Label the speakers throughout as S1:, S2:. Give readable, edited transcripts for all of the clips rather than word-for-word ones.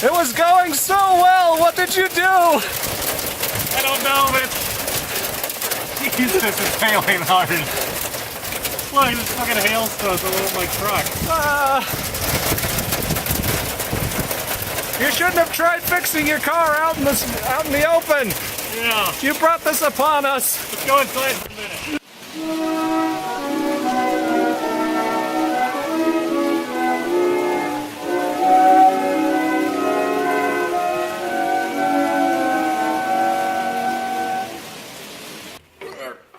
S1: It was going so well! What did you do?
S2: I don't know, but Jesus, it's hailing hard. Look, this fucking hailstone's all over my truck.
S1: You shouldn't have tried fixing your car out in the open.
S2: Yeah.
S1: You brought this upon us.
S2: Let's go inside for a minute.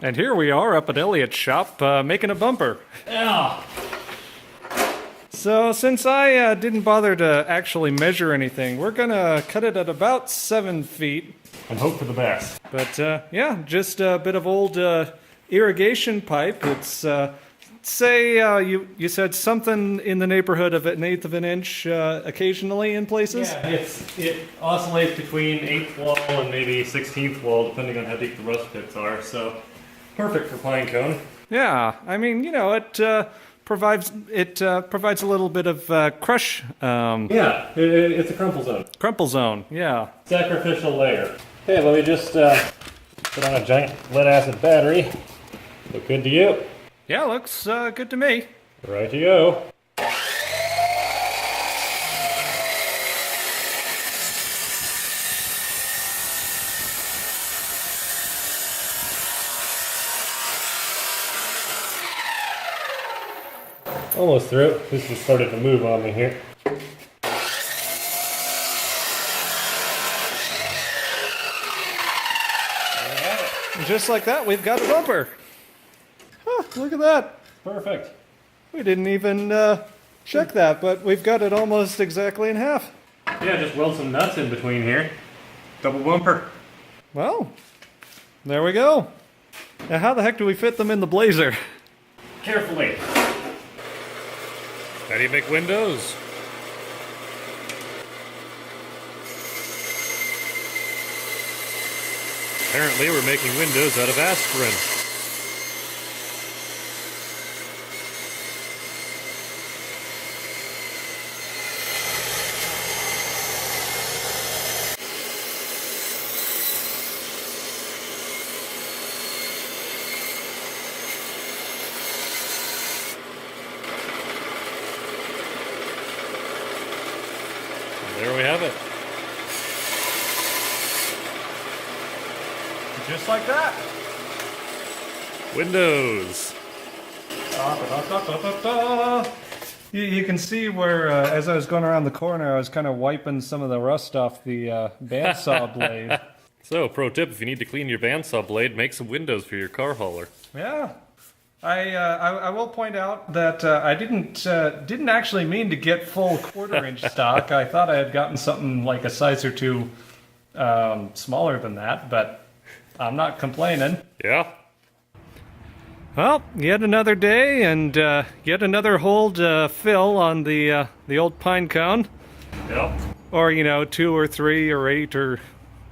S1: And here we are up at Elliot's shop making a bumper.
S2: Yeah.
S1: So since I didn't bother to actually measure anything, we're gonna cut it at about 7 feet.
S2: And hope for the best.
S1: But yeah, just a bit of old irrigation pipe. It's say you said something in the neighborhood of 1/8 of an inch occasionally in places.
S2: Yeah, it oscillates between 1/8 wall and maybe 1/16 wall, depending on how deep the rust pits are. So perfect for Pinecone.
S1: Yeah, I mean, you know, it provides a little bit of crush.
S2: Yeah, it's a crumple zone.
S1: Crumple zone. Yeah.
S2: Sacrificial layer. Okay, let me just put on a giant lead acid battery. Look good to you?
S1: Yeah, looks good to me.
S2: Right to go. Almost through. This has started to move on me here.
S1: Just like that, we've got a bumper. Huh, look at that.
S2: Perfect.
S1: We didn't even check that, but we've got it almost exactly in half.
S2: Yeah, just weld some nuts in between here. Double bumper.
S1: Well, there we go. Now how the heck do we fit them in the Blazer?
S2: Carefully.
S1: How do you make windows? Apparently we're making windows out of aspirin. There we have it. Just like that. Windows. You can see where, as I was going around the corner, I was kind of wiping some of the rust off the bandsaw blade.
S3: So, pro tip, if you need to clean your bandsaw blade, make some windows for your car hauler.
S1: Yeah. I will point out that I didn't actually mean to get full 1/4 inch stock. I thought I had gotten something like a size or two smaller than that, but I'm not complaining.
S3: Yeah?
S1: Well, yet another day and yet another hole to fill on the old Pinecone.
S2: Yep.
S1: Or, you know, 2 or 3 or 8 or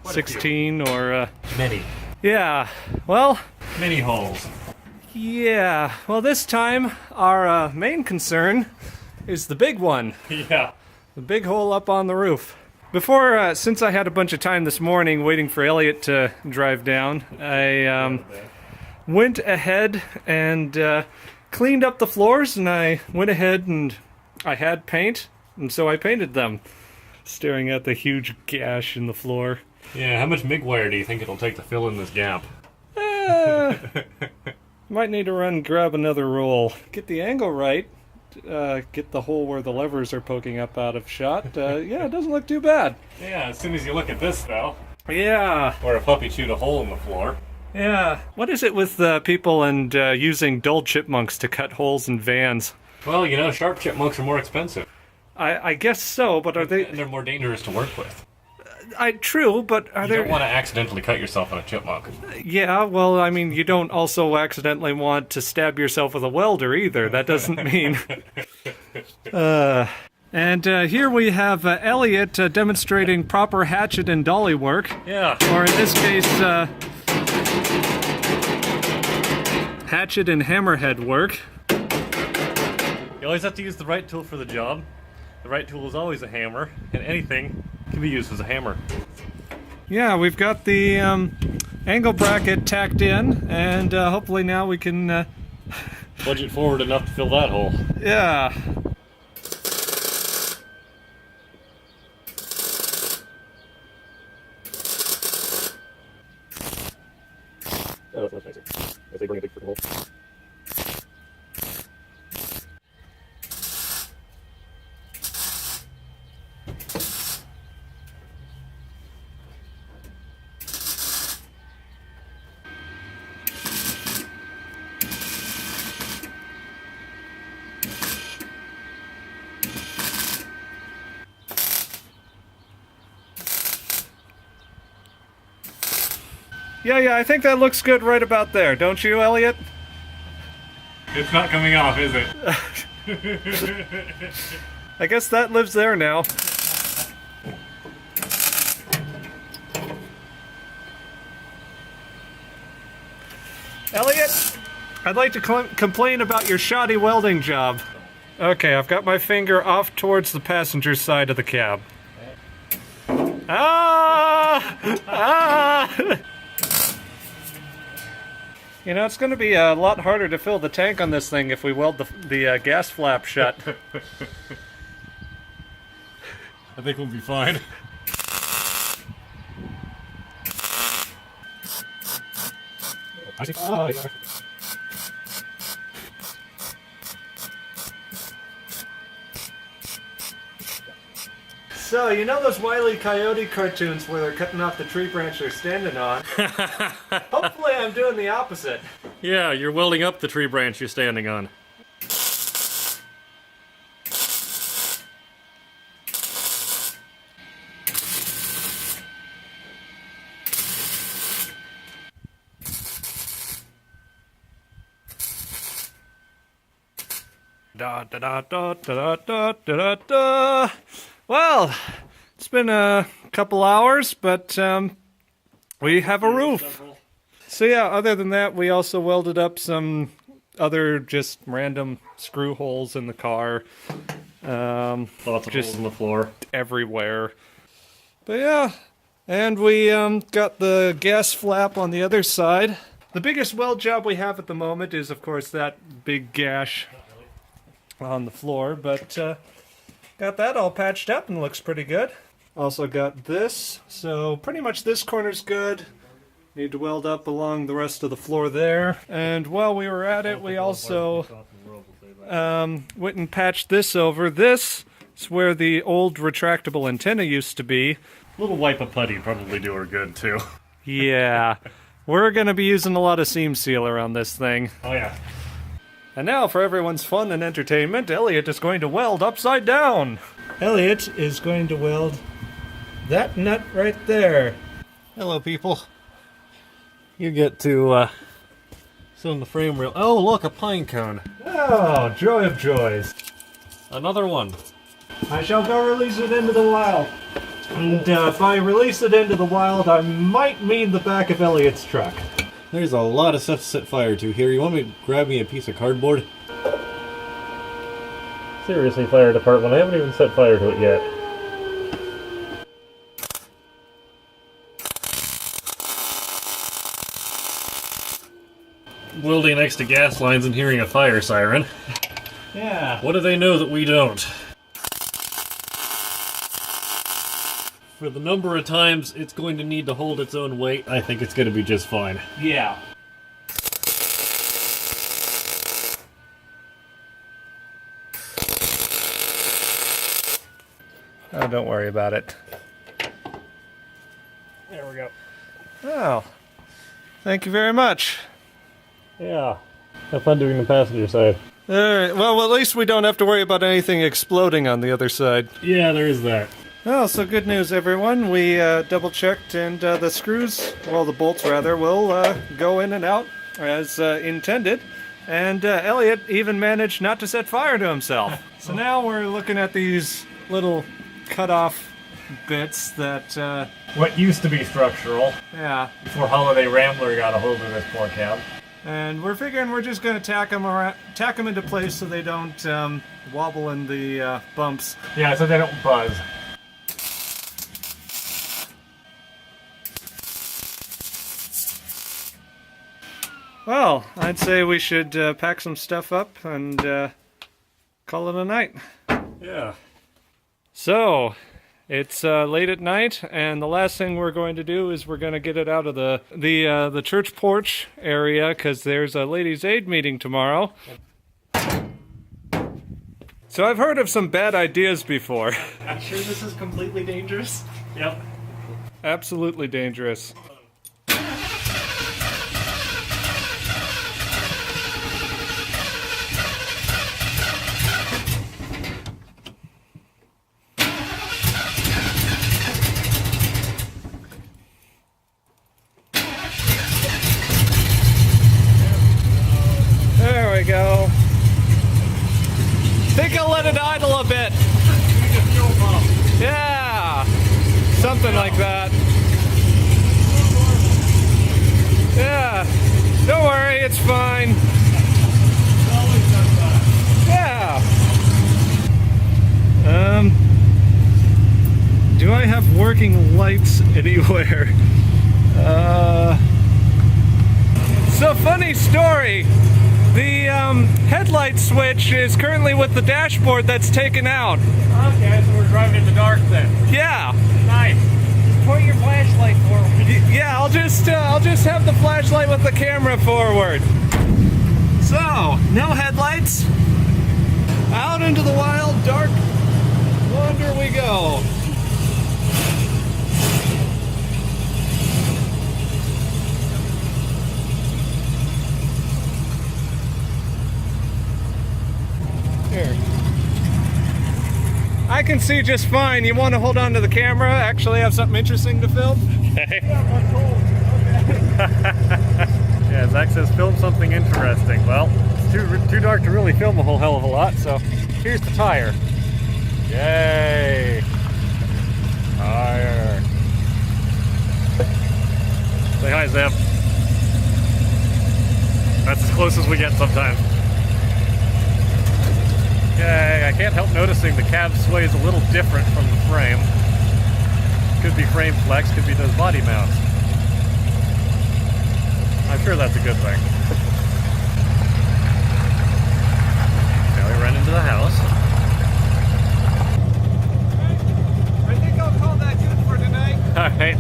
S1: 16 or...
S2: Many.
S1: Yeah, well...
S2: Many holes.
S1: Yeah, well this time our main concern is the big one.
S2: Yeah.
S1: The big hole up on the roof. Before, since I had a bunch of time this morning waiting for Elliot to drive down, I went ahead and cleaned up the floors, and I went ahead and I had paint, and so I painted them, staring at the huge gash in the floor.
S2: Yeah, how much MIG wire do you think it'll take to fill in this gap?
S1: Might need to grab another roll. Get the angle right. Get the hole where the levers are poking up out of shot. Yeah, it doesn't look too bad.
S2: Yeah, as soon as you look at this, though.
S1: Yeah.
S2: Or a puppy chewed a hole in the floor.
S1: Yeah. What is it with people and using dull chipmunks to cut holes in vans?
S2: Well, you know, sharp chipmunks are more expensive.
S1: I guess so, but are they...
S2: And they're more dangerous to work with.
S1: True, but are
S2: You don't want to accidentally cut yourself on a chipmunk.
S1: Yeah, well, I mean, you don't also accidentally want to stab yourself with a welder either. That doesn't mean... And here we have Elliot demonstrating proper hatchet and dolly work.
S2: Yeah.
S1: Or in this case, hatchet and hammerhead work.
S2: You always have to use the right tool for the job.
S3: The right tool is always a hammer, and anything can be used as a hammer.
S1: Yeah, we've got the angle bracket tacked in, and hopefully now we can...
S3: Budget forward enough to fill that hole.
S1: yeah.
S3: Oh, that's much nicer. As they bring a big freaking hole.
S1: Yeah, I think that looks good right about there, don't you, Elliot?
S2: It's not coming off, is it?
S1: I guess that lives there now. Elliot, I'd like to complain about your shoddy welding job. Okay, I've got my finger off towards the passenger side of the cab. Ah! Ah! You know, it's going to be a lot harder to fill the tank on this thing if we weld the gas flap shut.
S3: I think we'll be fine.
S1: So, you know those Wile E. Coyote cartoons where they're cutting off the tree branch they're standing on? Hopefully I'm doing the opposite.
S3: Yeah, you're welding up the tree branch you're standing on.
S1: Da da da da da da da da da. Well, it's been a couple hours, but we have a roof. So yeah, other than that, we also welded up some other just random screw holes in the car.
S3: Lots of holes in the floor.
S1: Everywhere. But yeah, and we got the gas flap on the other side. The biggest weld job we have at the moment is, of course, that big gash on the floor, but got that all patched up and looks pretty good. Also got this, so pretty much this corner's good. Need to weld up along the rest of the floor there. And while we were at it, we also went and patched this over. This is where the old retractable antenna used to be.
S3: A little wipe of putty probably do her good too.
S1: Yeah, we're going to be using a lot of seam sealer on this thing.
S3: Oh yeah.
S1: And now, for everyone's fun and entertainment, Elliot is going to weld upside down. Elliot is going to weld that nut right there.
S3: Hello, people. You get to sit on the frame rail. Oh, look, a pine cone.
S1: Oh, joy of joys.
S3: Another one.
S1: I shall go release it into the wild. And by release it into the wild, I might mean the back of Elliot's truck.
S3: There's a lot of stuff to set fire to here. You want me to grab me a piece of cardboard? Seriously, fire department, I haven't even set fire to it yet. Welding next to gas lines and hearing a fire siren.
S1: Yeah.
S3: What do they know that we don't? For the number of times it's going to need to hold its own weight, I think it's going to be just fine.
S1: Yeah. Oh, don't worry about it.
S3: There we go.
S1: Oh, thank you very much.
S3: Yeah. Have fun doing the passenger side.
S1: All right. Well, at least we don't have to worry about anything exploding on the other side.
S3: Yeah, there is that.
S1: Well, so good news, everyone. We double-checked, and the screws, well, the bolts, rather, will go in and out as intended. And Elliot even managed not to set fire to himself. So now we're looking at these little cut-off bits that...
S2: What used to be structural
S1: yeah.
S2: before Holiday Rambler got a hold of this poor cab.
S1: And we're figuring we're just going to tack them into place so they don't wobble in the bumps.
S2: Yeah, so they don't buzz.
S1: Well, I'd say we should pack some stuff up and call it a night.
S2: Yeah.
S1: So, it's late at night, and the last thing we're going to do is we're going to get it out of the church porch area because there's a ladies' aid meeting tomorrow. So I've heard of some bad ideas before.
S2: I'm sure this is completely dangerous. Yep.
S1: Absolutely dangerous. There we go. Think I'll let it idle a bit. Yeah, something like that. Yeah, don't worry, it's fine. Yeah. Do I have working lights anywhere? So funny story. The headlight switch is currently with the dashboard that's taken out.
S2: Okay, so we're driving in the dark then.
S1: Yeah.
S2: Nice. Point your flashlight forward.
S1: Yeah, I'll just have the flashlight with the camera forward. So, no headlights. Out into the wild, dark wander we go. Here. I can see just fine. You want to hold on to the camera? Actually have something interesting to film?
S2: Okay. Yeah, Zach says film something interesting. Well, it's too dark to really film a whole hell of a lot, so here's the tire. Yay! Tire. Say hi, Zeb. That's as close as we get sometimes. Okay, I can't help noticing the cab sway is a little different from the frame. Could be frame flex, could be those body mounts. I'm sure that's a good thing. Now we run into the house.
S1: I think I'll call that good for tonight.
S2: Alright.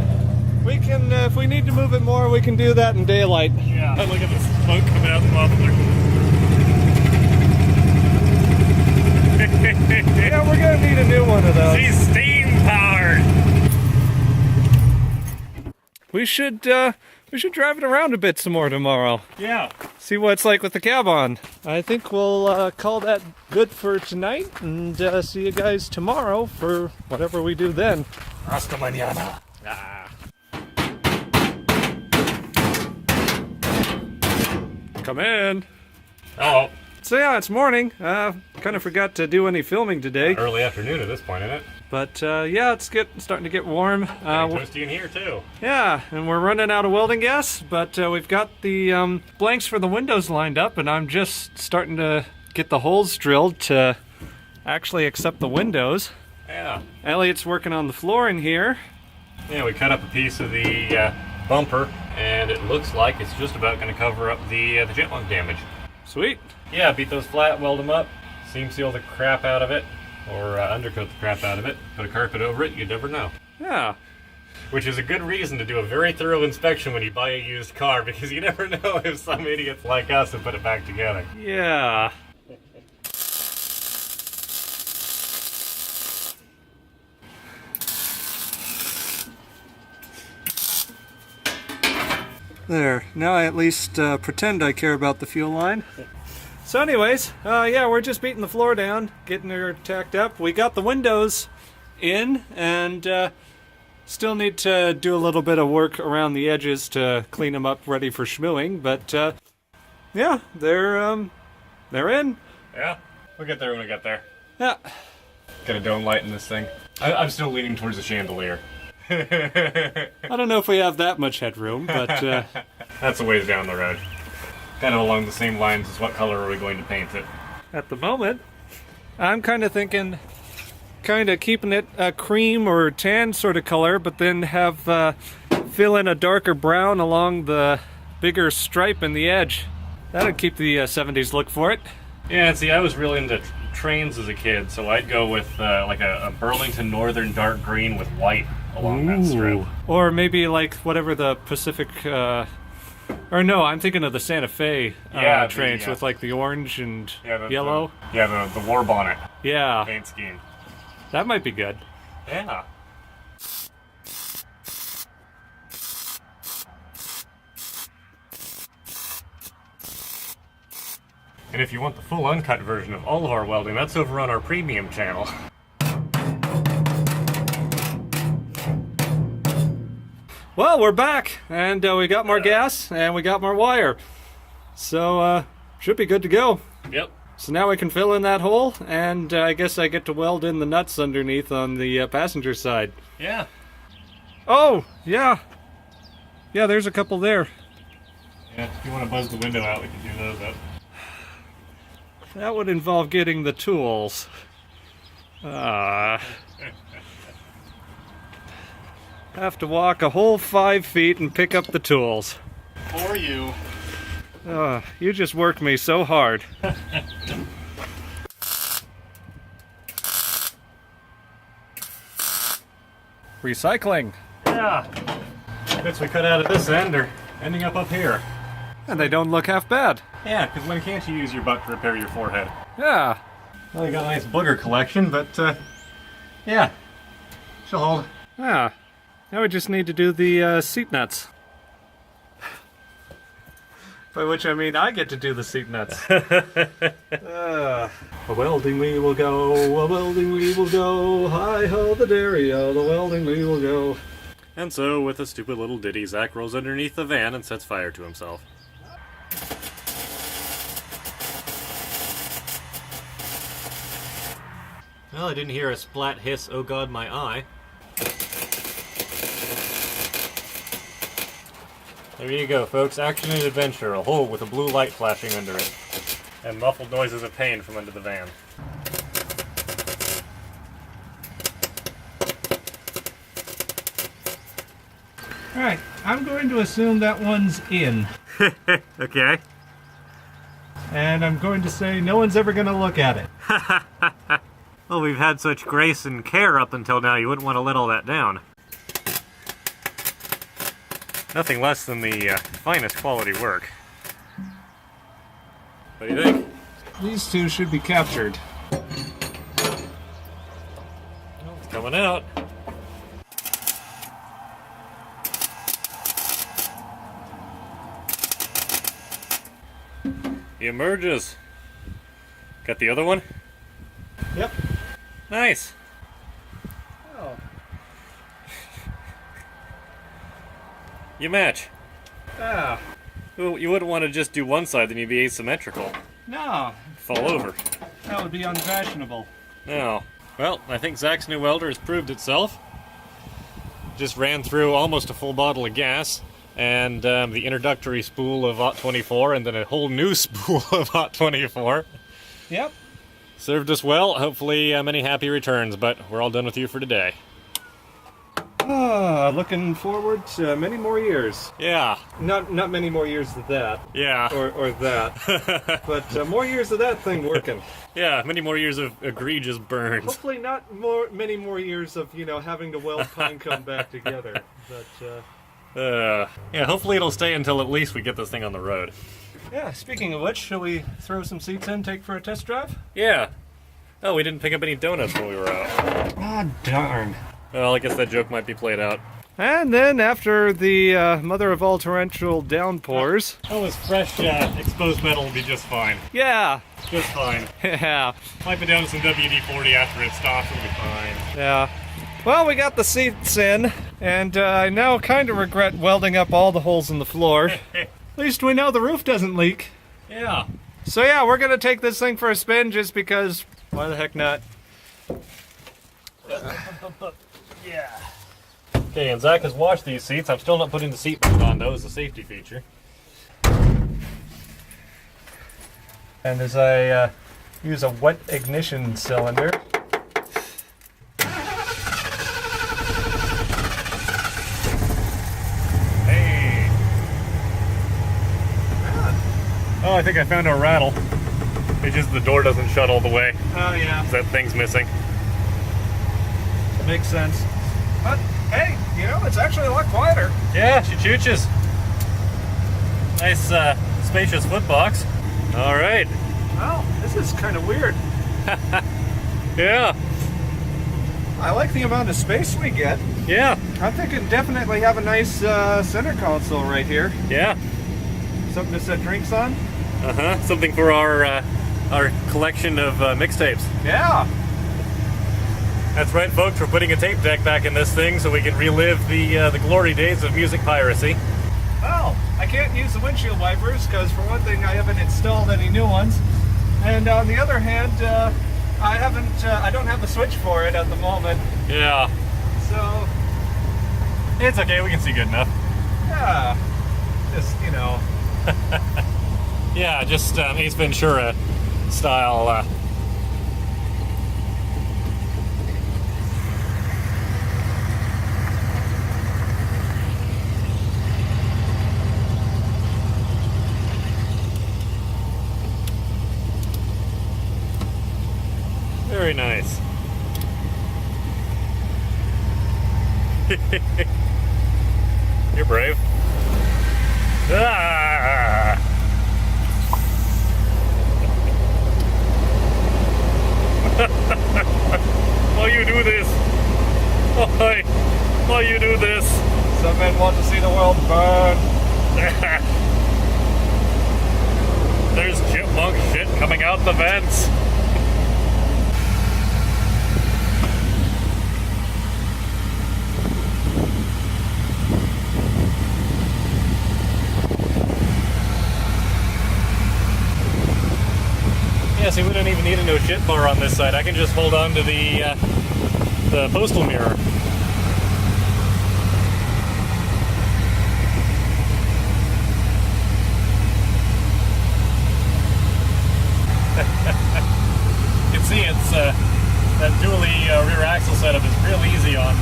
S1: We can, if we need to move it more, we can do that in daylight.
S2: Yeah. Look at the smoke coming out the muffler.
S1: Yeah, we're gonna need a new one of those.
S2: She's steam powered.
S1: We should drive it around a bit some more tomorrow.
S2: Yeah.
S1: See what it's like with the cab on. I think we'll call that good for tonight, and see you guys tomorrow for whatever we do then.
S2: Hasta mañana. Ah.
S1: Come in.
S2: Oh.
S1: So yeah, it's morning. Kind of forgot to do any filming today.
S2: Early afternoon at this point, isn't it?
S1: But yeah, it's starting to get warm.
S2: Toasty in here too.
S1: Yeah, and we're running out of welding gas, but we've got the blanks for the windows lined up, and I'm just starting to get the holes drilled to actually accept the windows.
S2: Yeah.
S1: Elliot's working on the floor in here.
S2: Yeah, we cut up a piece of the bumper, and it looks like it's just about going to cover up the jet lung damage.
S1: Sweet.
S2: Yeah, beat those flat, weld them up, seam seal the crap out of it, or undercoat the crap out of it, put a carpet over it, you never know.
S1: Yeah.
S2: Which is a good reason to do a very thorough inspection when you buy a used car, because you never know if some idiots like us have put it back together.
S1: Yeah. There. Now I at least pretend I care about the fuel line. So anyways, yeah, we're just beating the floor down, getting her tacked up. We got the windows in, and still need to do a little bit of work around the edges to clean them up, ready for schmooing. But yeah, they're in.
S2: Yeah, we'll get there when we get there.
S1: Yeah.
S2: Got a dome light in this thing. I'm still leaning towards the chandelier.
S1: I don't know if we have that much headroom, but
S2: That's a ways down the road. kind of along the same lines as what color are we going to paint it?
S1: At the moment, I'm kind of thinking, kind of keeping it a cream or tan sort of color, but then have fill in a darker brown along the bigger stripe in the edge. That'd keep the 70s look for it.
S2: Yeah, see, I was really into trains as a kid, so I'd go with like a Burlington Northern dark green with white along that strip.
S1: Or maybe like whatever the Pacific, or no, I'm thinking of the Santa Fe trains with like the orange and yellow.
S2: The war bonnet
S1: Yeah,
S2: paint scheme.
S1: that might be good.
S2: Yeah. And if you want the full uncut version of all of our welding, that's over on our premium channel.
S1: Well, we're back, and we got more gas, and we got more wire. So, should be good to go.
S2: Yep.
S1: So now we can fill in that hole, and I guess I get to weld in the nuts underneath on the passenger side.
S2: Yeah.
S1: Oh, yeah. Yeah, there's a couple there.
S2: Yeah, if you want to buzz the window out, we can do those up.
S1: That would involve getting the tools. Have to walk a whole 5 feet and pick up the tools.
S2: For you.
S1: You just worked me so hard. Recycling.
S2: Yeah. Bits we cut out at this end are ending up here.
S1: And they don't look half bad.
S2: Yeah, because when can't you use your butt to repair your forehead?
S1: Yeah.
S2: Well, you got a nice booger collection, but, yeah. She'll hold.
S1: Yeah. Now we just need to do the seat nuts. By which I mean I get to do the seat nuts. A welding we will go, a welding we will go, hi-ho the dairy-o, the welding we will go.
S2: And so, with a stupid little ditty, Zach rolls underneath the van and sets fire to himself. Well, I didn't hear a splat hiss, oh god, my eye. There you go, folks. Action and adventure. A hole with a blue light flashing under it. And muffled noises of pain from under the van.
S1: Alright, I'm going to assume that one's in.
S2: Okay.
S1: And I'm going to say no one's ever going to look at it.
S2: Well, we've had such grace and care up until now, you wouldn't want to let all that down. Nothing less than the finest quality work. What do you think?
S1: These two should be captured.
S2: Well, it's coming out. He emerges. Got the other one?
S1: Yep.
S2: Nice.
S1: Oh.
S2: You match.
S1: Ah.
S2: Well, you wouldn't want to just do one side, then you'd be asymmetrical.
S1: No.
S2: Fall over.
S1: That would be unfashionable.
S2: No. Well, I think Zach's new welder has proved itself. Just ran through almost a full bottle of gas, and the introductory spool of Hot 24, and then a whole new spool of Hot 24.
S1: Yep.
S2: Served us well. Hopefully many happy returns, but we're all done with you for today.
S1: Looking forward to many more years.
S2: Yeah.
S1: Not many more years of that.
S2: Yeah.
S1: Or that. But more years of that thing working.
S2: Yeah, many more years of egregious burns.
S1: Hopefully not many more years of, having to weld Pinecone back together. But,
S2: yeah, hopefully it'll stay until at least we get this thing on the road.
S1: yeah, speaking of which, shall we throw some seats in, take for a test drive?
S2: Yeah. Oh, we didn't pick up any donuts when we were out.
S1: Ah, darn.
S2: Well, I guess that joke might be played out.
S1: And then, after the mother of all torrential downpours...
S2: Oh, this fresh exposed metal will be just fine.
S1: Yeah!
S2: Just fine.
S1: Yeah.
S2: Wipe it down with some WD-40 after it stops, it'll be fine.
S1: Yeah. Well, we got the seats in, and I now kind of regret welding up all the holes in the floor. At least we know the roof doesn't leak.
S2: Yeah.
S1: So yeah, we're gonna take this thing for a spin just because... Why the heck not?
S2: Yeah. Okay, and Zach has washed these seats. I'm still not putting the seat back on, though, as a safety feature.
S1: And as I use a wet ignition cylinder,
S2: Hey! Oh, I think I found a rattle. It's just the door doesn't shut all the way.
S1: oh yeah,
S2: That thing's missing.
S1: makes sense. But hey, you know, it's actually a lot quieter.
S2: Yeah, she chooches. Nice, spacious footbox. All right.
S1: Wow, this is kind of weird.
S2: Yeah.
S1: I like the amount of space we get.
S2: Yeah.
S1: I'm thinking definitely have a nice center console right here.
S2: Yeah.
S1: Something to set drinks on.
S2: Something for our collection of mixtapes.
S1: Yeah.
S2: That's right, folks. We're putting a tape deck back in this thing so we can relive the glory days of music piracy.
S1: Well, I can't use the windshield wipers because, for one thing, I haven't installed any new ones, and on the other hand, I don't have a switch for it at the moment.
S2: Yeah.
S1: So
S2: It's okay. We can see good enough.
S1: yeah, just you know.
S2: Yeah, just Ace Ventura style. Very nice. You're brave. Ah! Why you do this? Why you do this?
S1: Some men want to see the world burn.
S2: There's chipmunk shit coming out the vents. Yeah, see, we don't even need a no shit bar on this side. I can just hold on to the postal mirror. You can see it's that dually rear axle setup is real easy on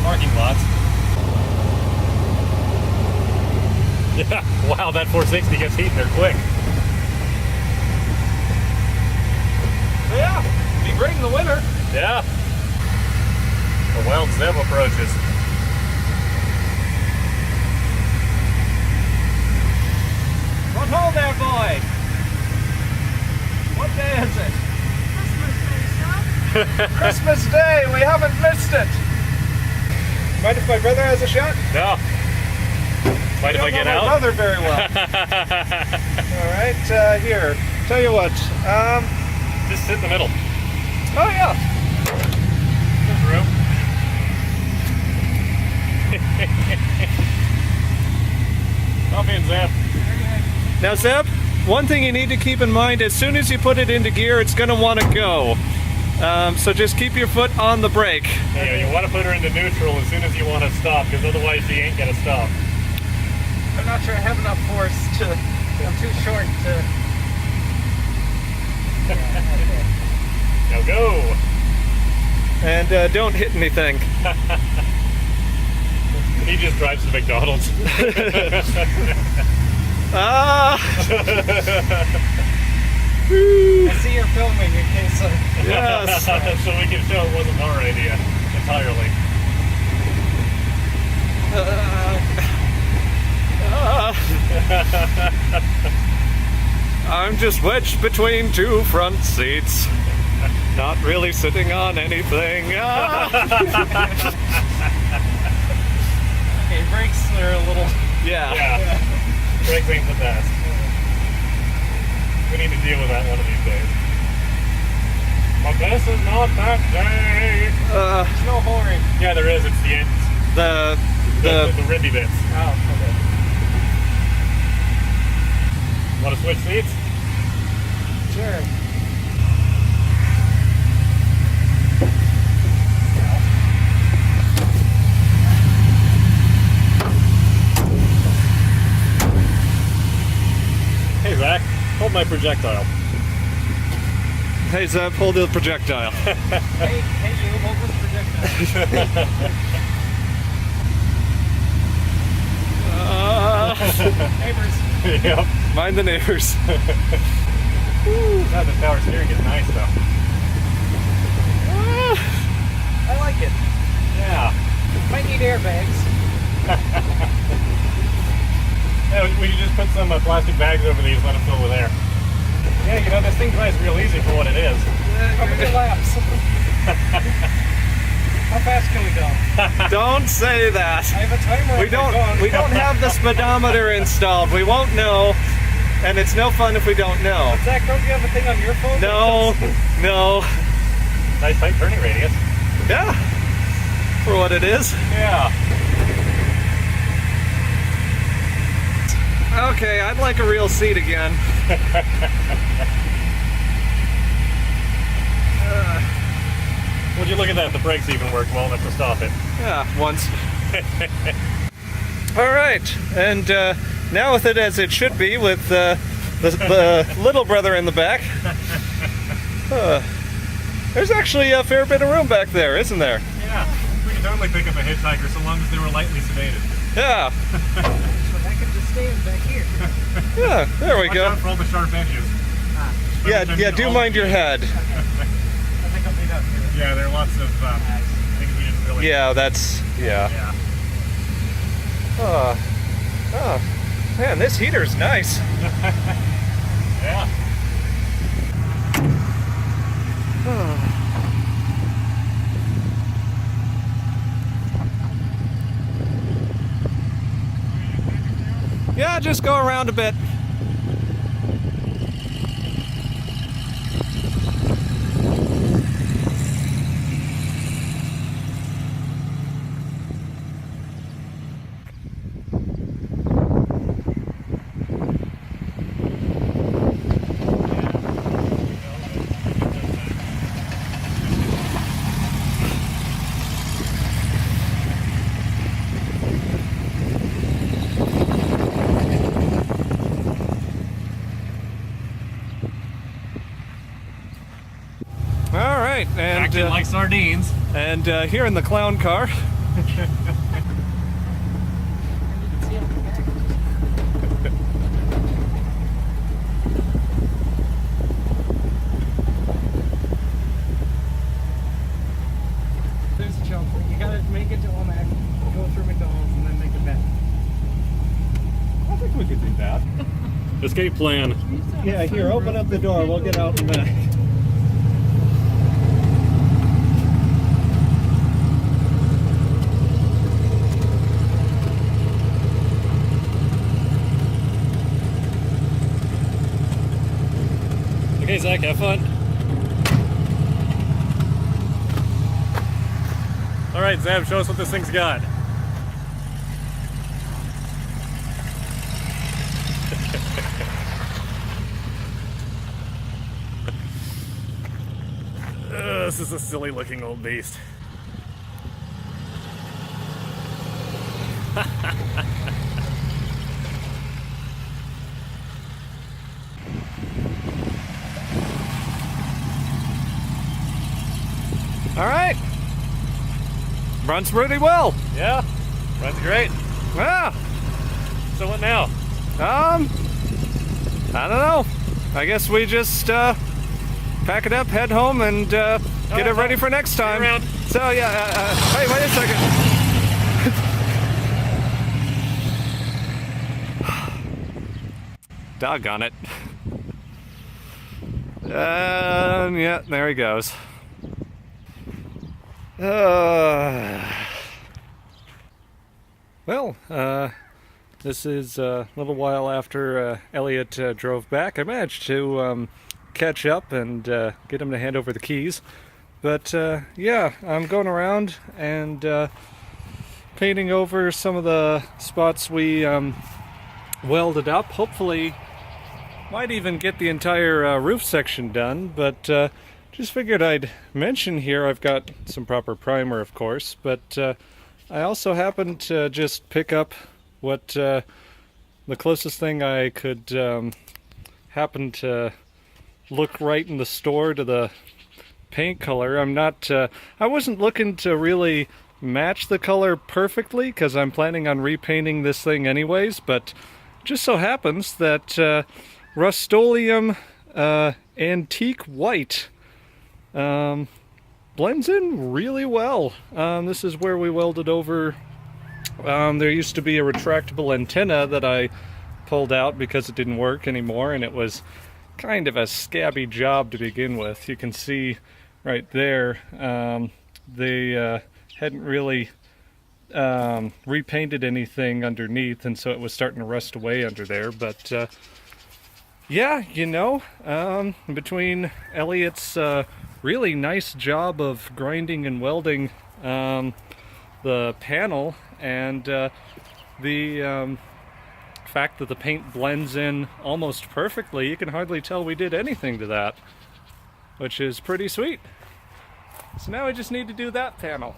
S2: parking lots. Yeah, wow, that 460 gets heat in there quick.
S1: So yeah, be great in the winter.
S2: Yeah. The wild Zeb approaches.
S1: Run home there, boy. What day is it? Christmas Day. We haven't missed it. Mind if my brother has a shot?
S2: No. Mind if I get
S1: my
S2: out?
S1: brother very well. All right, here. Tell you what.
S2: Just sit in the middle.
S1: Oh yeah.
S2: There's room. Coffee and Zeb.
S1: Now, Zeb, one thing you need to keep in mind: as soon as you put it into gear, it's going to want to go. So just keep your foot on the brake.
S2: Yeah, you want to put her into neutral as soon as you want to stop, because otherwise she ain't gonna stop.
S1: I'm not sure I have enough force to. I'm too short to.
S2: Now go.
S1: And don't hit anything.
S2: He just drives to McDonald's.
S1: Ah!
S4: I see you're filming in case
S1: Yes.
S2: So we can show it wasn't our idea entirely.
S1: I'm just wedged between two front seats. Not really sitting on anything. Ah.
S4: Okay, brakes are a little.
S1: Yeah.
S2: Yeah. Brakes ain't the best. We need to deal with that one of these days. But this is not that day.
S4: There's no horn.
S2: Yeah, there is. It's the ends.
S1: The
S2: The ribby bits.
S4: Oh, okay.
S2: Want to switch seats?
S4: Sure.
S2: Hey, Zach. my projectile.
S1: Hey Zeb, hold the projectile.
S4: Hey, you, hold this projectile. Neighbors.
S2: Yep.
S1: Mind the neighbors.
S2: God, the power steering is nice though.
S4: I like it.
S2: Yeah.
S4: Might need airbags.
S2: Yeah, we can just put some plastic bags over these, let them fill with air. Yeah, you know, this thing drives real easy for what it is.
S4: How many laps? How fast can we go?
S1: Don't say that.
S4: I have a timer.
S1: We don't have the speedometer installed. We won't know, and it's no fun if we don't know.
S4: Zach, don't you have a thing on your phone?
S1: No, no.
S2: Nice tight turning radius.
S1: Yeah, for what it is.
S2: Yeah.
S1: Okay, I'd like a real seat again.
S2: Would you look at that? The brakes even worked well enough to stop it.
S1: Yeah, once. All right, and now with it as it should be, with the little brother in the back, there's actually a fair bit of room back there, isn't there?
S2: Yeah. We could totally pick up a hitchhiker so long as they were lightly sedated.
S1: Yeah.
S4: I can just stand back here.
S1: Yeah, there we
S2: Watch
S1: go.
S2: out for all the sharp edges.
S1: Yeah, do mind your head.
S4: I think I'll meet up here.
S2: Yeah, there are lots of things we didn't really...
S1: Yeah, that's, yeah.
S2: Yeah.
S1: Oh, man, this heater's nice.
S2: Yeah.
S1: Yeah, just go around a bit. All right, and
S2: Acting like sardines.
S1: and here in the clown car.
S4: There's a jump. You gotta make it to Omac, go through McDonald's, and then make it back.
S1: I think we could do that.
S2: Escape plan.
S1: Yeah, here, open up the door. We'll get out and back.
S2: Okay, Zach, have fun. All right, Zeb, show us what this thing's got. This is a silly looking old beast.
S1: All right. Runs pretty well.
S2: Yeah, runs great.
S1: Yeah.
S2: So what now?
S1: I don't know. I guess we just pack it up, head home, and get it ready for next time.
S2: around.
S1: So yeah. Hey, wait a second. Doggone it. Yeah, there he goes. Well, this is a little while after Elliot drove back. I managed to catch up and get him to hand over the keys. But yeah, I'm going around and painting over some of the spots we welded up. Hopefully, might even get the entire roof section done, but just figured I'd mention here I've got some proper primer, of course, but I also happened to just pick up what the closest thing I could happened to look right in the store to the paint color. I wasn't looking to really match the color perfectly because I'm planning on repainting this thing anyways, but just so happens that Rust-Oleum Antique White blends in really well. This is where we welded over. There used to be a retractable antenna that I pulled out because it didn't work anymore, and it was kind of a scabby job to begin with. You can see right there, they hadn't really repainted anything underneath, and so it was starting to rust away under there. But yeah, you know, between Elliot's really nice job of grinding and welding the panel and the fact that the paint blends in almost perfectly, you can hardly tell we did anything to that, which is pretty sweet. So now I just need to do that panel.